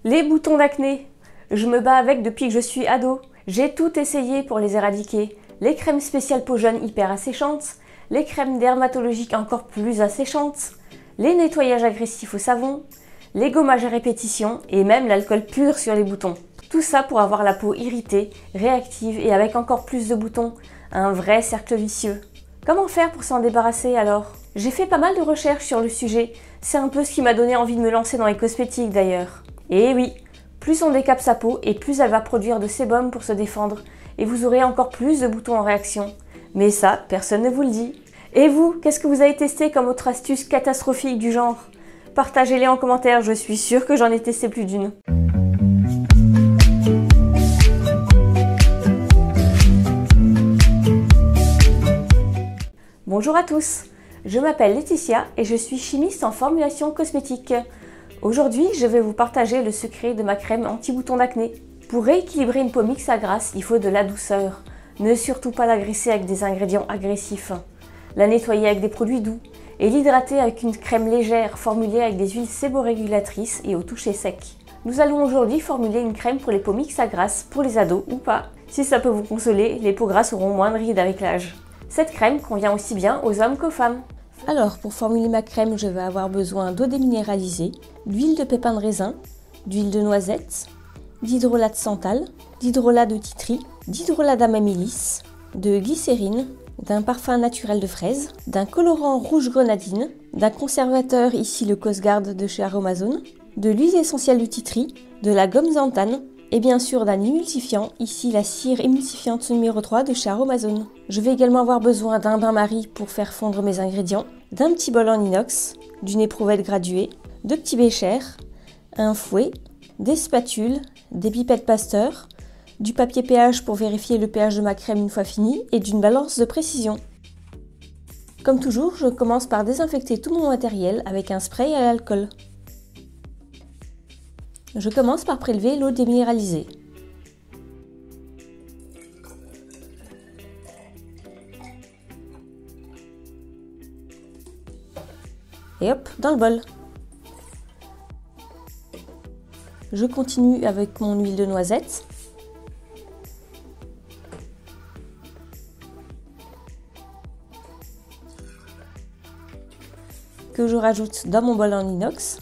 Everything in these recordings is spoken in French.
Les boutons d'acné, je me bats avec depuis que je suis ado. J'ai tout essayé pour les éradiquer. Les crèmes spéciales peau jeune hyper asséchantes, les crèmes dermatologiques encore plus asséchantes, les nettoyages agressifs au savon, les gommages à répétition et même l'alcool pur sur les boutons. Tout ça pour avoir la peau irritée, réactive et avec encore plus de boutons. Un vrai cercle vicieux. Comment faire pour s'en débarrasser alors? J'ai fait pas mal de recherches sur le sujet. C'est un peu ce qui m'a donné envie de me lancer dans les cosmétiques d'ailleurs. Et oui, plus on décape sa peau et plus elle va produire de sébum pour se défendre. Et vous aurez encore plus de boutons en réaction. Mais ça, personne ne vous le dit. Et vous, qu'est-ce que vous avez testé comme autre astuce catastrophique du genre? Partagez-les en commentaire, je suis sûre que j'en ai testé plus d'une. Bonjour à tous, je m'appelle Laetitia et je suis chimiste en formulation cosmétique. Aujourd'hui, je vais vous partager le secret de ma crème anti-boutons d'acné. Pour rééquilibrer une peau mixte à grasse, il faut de la douceur. Ne surtout pas la graisser avec des ingrédients agressifs. La nettoyer avec des produits doux et l'hydrater avec une crème légère formulée avec des huiles séborégulatrices et au toucher sec. Nous allons aujourd'hui formuler une crème pour les peaux mixtes à grasse pour les ados ou pas. Si ça peut vous consoler, les peaux grasses auront moins de rides avec l'âge. Cette crème convient aussi bien aux hommes qu'aux femmes. Alors, pour formuler ma crème, je vais avoir besoin d'eau déminéralisée, d'huile de pépins de raisin, d'huile de noisette, d'hydrolat de santal, d'hydrolat de titri, d'hydrolat d'amamélis, de glycérine, d'un parfum naturel de fraise, d'un colorant rouge grenadine, d'un conservateur, ici le Cosguard de chez Aromazone, de l'huile essentielle de titri, de la gomme xanthane, et bien sûr d'un émulsifiant, ici la cire émulsifiante numéro 3 de chez Aromazone. Je vais également avoir besoin d'un bain-marie pour faire fondre mes ingrédients, d'un petit bol en inox, d'une éprouvette graduée, de petits béchers, un fouet, des spatules, des pipettes Pasteur, du papier pH pour vérifier le pH de ma crème une fois finie et d'une balance de précision. Comme toujours, je commence par désinfecter tout mon matériel avec un spray à l'alcool. Je commence par prélever l'eau déminéralisée. Et hop, dans le bol. Je continue avec mon huile de noisette. Que je rajoute dans mon bol en inox.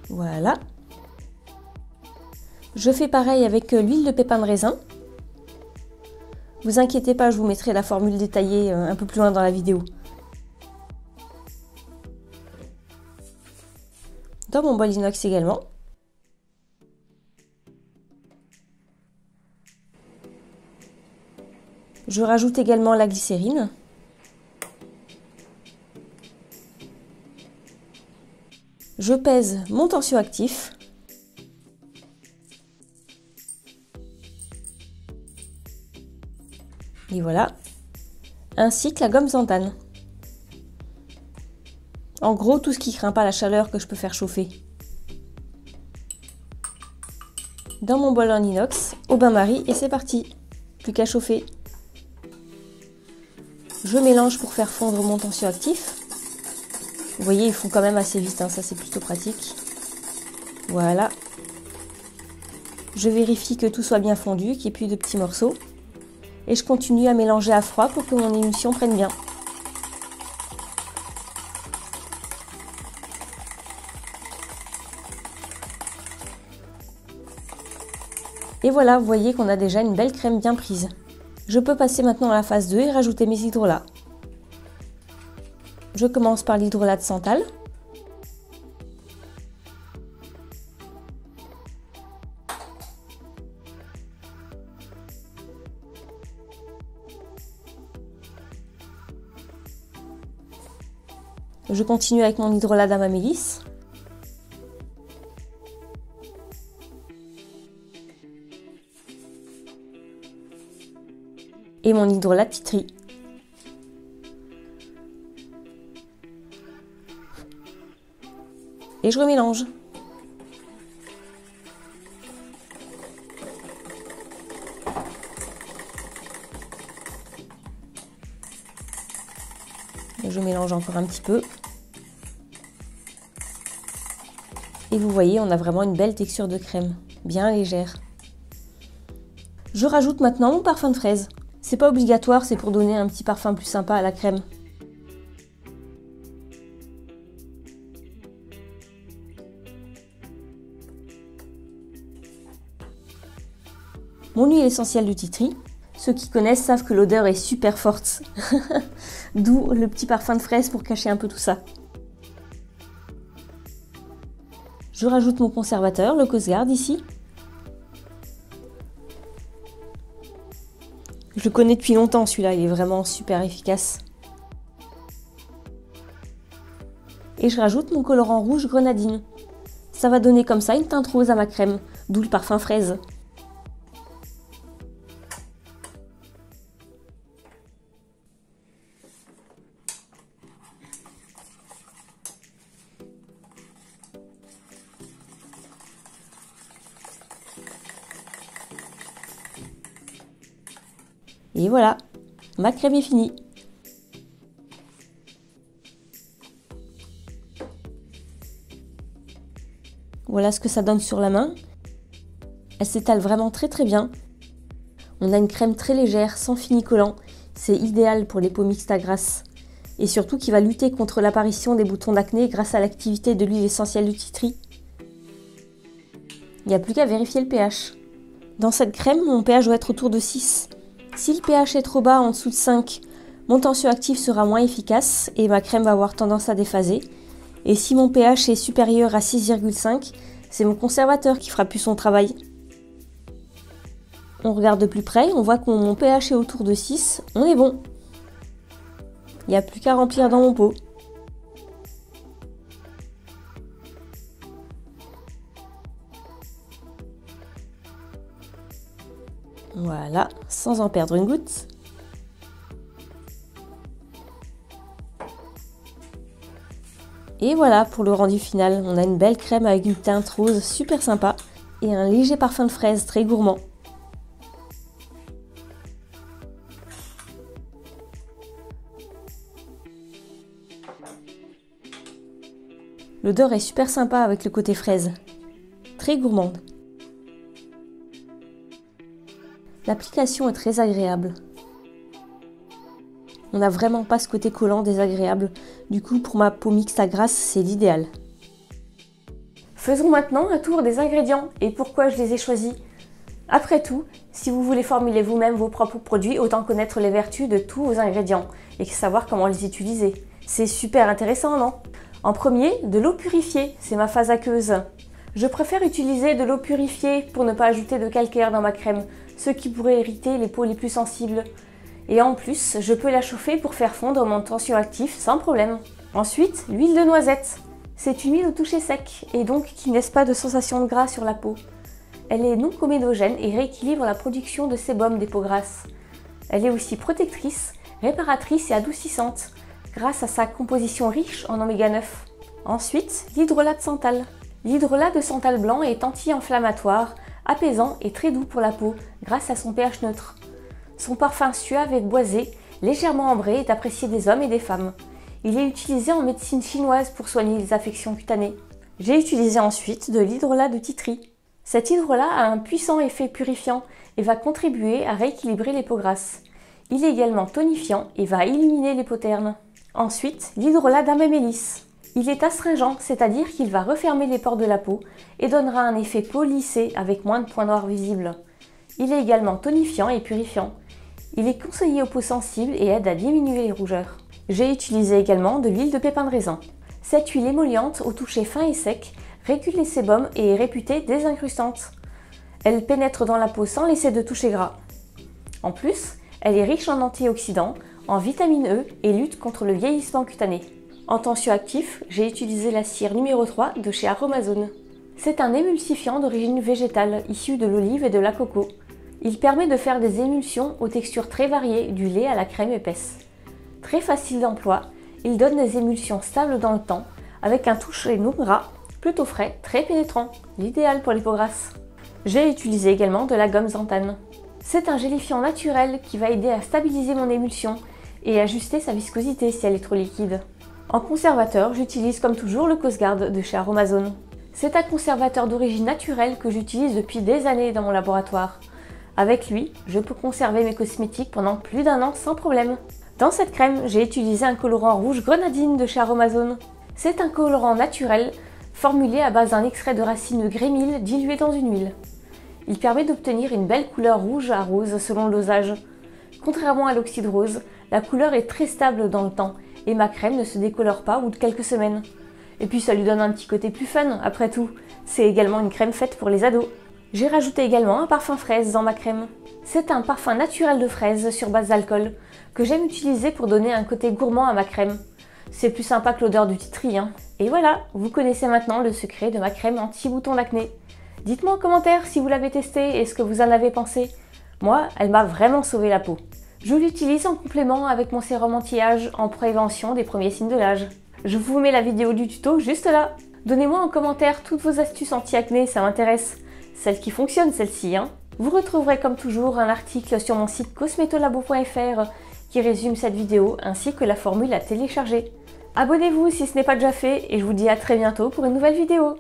Voilà. Je fais pareil avec l'huile de pépins de raisin. Vous inquiétez pas, je vous mettrai la formule détaillée un peu plus loin dans la vidéo. Dans mon bol inox également. Je rajoute également la glycérine. Je pèse mon tensioactif. Et voilà. Ainsi que la gomme xanthane. En gros, tout ce qui craint pas la chaleur que je peux faire chauffer. Dans mon bol en inox, au bain-marie et c'est parti. Plus qu'à chauffer. Je mélange pour faire fondre mon tensioactif. Vous voyez, ils font quand même assez vite, hein, ça c'est plutôt pratique. Voilà. Je vérifie que tout soit bien fondu, qu'il n'y ait plus de petits morceaux. Et je continue à mélanger à froid pour que mon émulsion prenne bien. Et voilà, vous voyez qu'on a déjà une belle crème bien prise. Je peux passer maintenant à la phase 2 et rajouter mes hydrolats. Je commence par l'hydrolat de santal. Je continue avec mon hydrolat d'amamélis. Et mon hydrolat de titri. Et je remélange. Et je mélange encore un petit peu. Et vous voyez, on a vraiment une belle texture de crème, bien légère. Je rajoute maintenant mon parfum de fraise. C'est pas obligatoire, c'est pour donner un petit parfum plus sympa à la crème. Mon huile essentielle de titri. Ceux qui connaissent savent que l'odeur est super forte. D'où le petit parfum de fraise pour cacher un peu tout ça. Je rajoute mon conservateur, le Coast Guard ici. Je le connais depuis longtemps celui-là, il est vraiment super efficace. Et je rajoute mon colorant rouge grenadine. Ça va donner comme ça une teinte rose à ma crème, d'où le parfum fraise. Et voilà, ma crème est finie. Voilà ce que ça donne sur la main. Elle s'étale vraiment très bien. On a une crème très légère, sans fini collant. C'est idéal pour les peaux mixtes à grasse. Et surtout qui va lutter contre l'apparition des boutons d'acné grâce à l'activité de l'huile essentielle de titri. Il n'y a plus qu'à vérifier le pH. Dans cette crème, mon pH doit être autour de 6. Si le pH est trop bas, en dessous de 5, mon tensioactif sera moins efficace et ma crème va avoir tendance à déphaser. Et si mon pH est supérieur à 6,5, c'est mon conservateur qui fera plus son travail. On regarde de plus près, on voit que mon pH est autour de 6, on est bon. Il n'y a plus qu'à remplir dans mon pot. Voilà, sans en perdre une goutte. Et voilà pour le rendu final, on a une belle crème avec une teinte rose super sympa et un léger parfum de fraise très gourmand. L'odeur est super sympa avec le côté fraise, très gourmande. L'application est très agréable. On n'a vraiment pas ce côté collant désagréable. Du coup, pour ma peau mixte à grasse, c'est l'idéal. Faisons maintenant un tour des ingrédients et pourquoi je les ai choisis. Après tout, si vous voulez formuler vous-même vos propres produits, autant connaître les vertus de tous vos ingrédients et savoir comment les utiliser. C'est super intéressant, non? En premier, de l'eau purifiée, c'est ma phase aqueuse. Je préfère utiliser de l'eau purifiée pour ne pas ajouter de calcaire dans ma crème, ce qui pourrait irriter les peaux les plus sensibles. Et en plus, je peux la chauffer pour faire fondre mon tensioactif sans problème. Ensuite, l'huile de noisette. C'est une huile au toucher sec et donc qui ne laisse pas de sensation de gras sur la peau. Elle est non comédogène et rééquilibre la production de sébum des peaux grasses. Elle est aussi protectrice, réparatrice et adoucissante grâce à sa composition riche en oméga 9. Ensuite, l'hydrolat de santal. L'hydrolat de santal blanc est anti-inflammatoire, apaisant et très doux pour la peau grâce à son pH neutre. Son parfum suave et boisé, légèrement ambré, est apprécié des hommes et des femmes. Il est utilisé en médecine chinoise pour soigner les affections cutanées. J'ai utilisé ensuite de l'hydrolat de titri. Cet hydrolat a un puissant effet purifiant et va contribuer à rééquilibrer les peaux grasses. Il est également tonifiant et va éliminer les peaux ternes. Ensuite, l'hydrolat d'amémélis. Il est astringent, c'est-à-dire qu'il va refermer les pores de la peau et donnera un effet peau lissée avec moins de points noirs visibles. Il est également tonifiant et purifiant. Il est conseillé aux peaux sensibles et aide à diminuer les rougeurs. J'ai utilisé également de l'huile de pépin de raisin. Cette huile émolliente au toucher fin et sec régule les sébums et est réputée désincrustante. Elle pénètre dans la peau sans laisser de toucher gras. En plus, elle est riche en antioxydants, en vitamine E et lutte contre le vieillissement cutané. En tensioactif, j'ai utilisé la cire numéro 3 de chez Aromazone. C'est un émulsifiant d'origine végétale issu de l'olive et de la coco. Il permet de faire des émulsions aux textures très variées, du lait à la crème épaisse. Très facile d'emploi, il donne des émulsions stables dans le temps, avec un toucher non gras, plutôt frais, très pénétrant, l'idéal pour les peaux grasses. J'ai utilisé également de la gomme xanthane. C'est un gélifiant naturel qui va aider à stabiliser mon émulsion et ajuster sa viscosité si elle est trop liquide. En conservateur, j'utilise comme toujours le Coast Guard de chez Aromazone. C'est un conservateur d'origine naturelle que j'utilise depuis des années dans mon laboratoire. Avec lui, je peux conserver mes cosmétiques pendant plus d'1 an sans problème. Dans cette crème, j'ai utilisé un colorant rouge grenadine de chez Aromazone. C'est un colorant naturel formulé à base d'un extrait de racine de grémil dilué dans une huile. Il permet d'obtenir une belle couleur rouge à rose selon le dosage. Contrairement à l'oxyde rose, la couleur est très stable dans le temps et ma crème ne se décolore pas au bout de quelques semaines. Et puis ça lui donne un petit côté plus fun, après tout. C'est également une crème faite pour les ados. J'ai rajouté également un parfum fraise dans ma crème. C'est un parfum naturel de fraise sur base d'alcool que j'aime utiliser pour donner un côté gourmand à ma crème. C'est plus sympa que l'odeur du titri, hein. Et voilà, vous connaissez maintenant le secret de ma crème anti-boutons d'acné. Dites-moi en commentaire si vous l'avez testée et ce que vous en avez pensé. Moi, elle m'a vraiment sauvé la peau. Je l'utilise en complément avec mon sérum anti-âge en prévention des premiers signes de l'âge. Je vous mets la vidéo du tuto juste là. Donnez-moi en commentaire toutes vos astuces anti-acné, ça m'intéresse. Celles qui fonctionnent, celles-ci, hein. Vous retrouverez comme toujours un article sur mon site cosmetolabo.fr qui résume cette vidéo ainsi que la formule à télécharger. Abonnez-vous si ce n'est pas déjà fait et je vous dis à très bientôt pour une nouvelle vidéo.